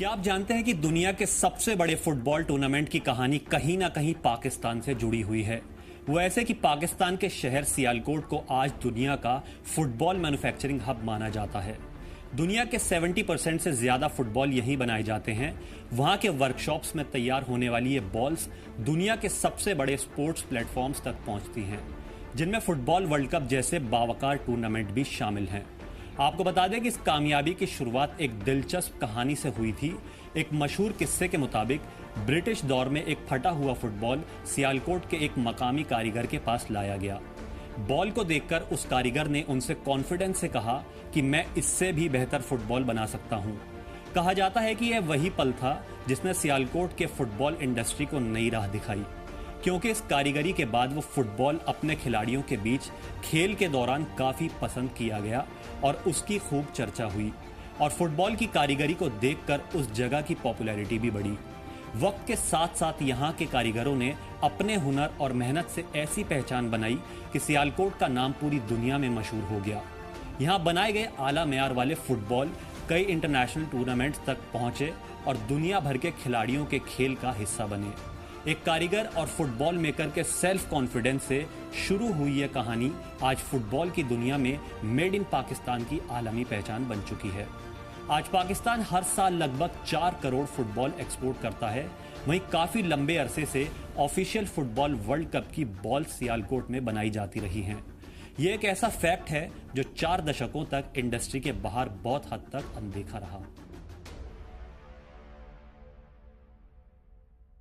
क्या आप जानते हैं कि दुनिया के सबसे बड़े फुटबॉल टूर्नामेंट की कहानी कहीं ना कहीं पाकिस्तान से जुड़ी हुई है। वो ऐसे कि पाकिस्तान के शहर सियालकोट को आज दुनिया का फुटबॉल मैन्युफैक्चरिंग हब माना जाता है। दुनिया के 70% से ज्यादा फुटबॉल यहीं बनाए जाते हैं। वहां के वर्कशॉप्स में तैयार होने वाली ये बॉल्स दुनिया के सबसे बड़े स्पोर्ट्स प्लेटफॉर्म्स तक पहुंचती हैं, जिनमें फुटबॉल वर्ल्ड कप जैसे बावकार टूर्नामेंट भी शामिल हैं। आपको बता दें कि इस कामयाबी की शुरुआत एक दिलचस्प कहानी से हुई थी। एक मशहूर किस्से के मुताबिक ब्रिटिश दौर में एक फटा हुआ फुटबॉल सियालकोट के एक मकामी कारीगर के पास लाया गया। बॉल को देखकर उस कारीगर ने उनसे कॉन्फिडेंस से कहा कि मैं इससे भी बेहतर फुटबॉल बना सकता हूं। कहा जाता है कि यह वही पल था जिसने सियालकोट के फुटबॉल इंडस्ट्री को नई राह दिखाई, क्योंकि इस कारीगरी के बाद वो फुटबॉल अपने खिलाड़ियों के बीच खेल के दौरान काफी पसंद किया गया और उसकी खूब चर्चा हुई। और फुटबॉल की कारीगरी को देखकर उस जगह की पॉपुलैरिटी भी बढ़ी। वक्त के साथ साथ यहाँ के कारीगरों ने अपने हुनर और मेहनत से ऐसी पहचान बनाई कि सियालकोट का नाम पूरी दुनिया में मशहूर हो गया। यहाँ बनाए गए आला मेयार वाले फुटबॉल कई इंटरनेशनल टूर्नामेंट्स तक पहुंचे और दुनिया भर के खिलाड़ियों के खेल का हिस्सा बने। एक कारीगर और फुटबॉल मेकर के सेल्फ कॉन्फिडेंस से शुरू हुई यह कहानी आज फुटबॉल की दुनिया में मेड इन पाकिस्तान की आलमी पहचान बन चुकी है। आज पाकिस्तान हर साल लगभग 4 करोड़ फुटबॉल एक्सपोर्ट करता है। वहीं काफी लंबे अरसे से ऑफिशियल फुटबॉल वर्ल्ड कप की बॉल सियालकोट में बनाई जाती रही हैं। यह एक ऐसा फैक्ट है जो 4 दशकों तक इंडस्ट्री के बाहर बहुत हद तक अनदेखा रहा।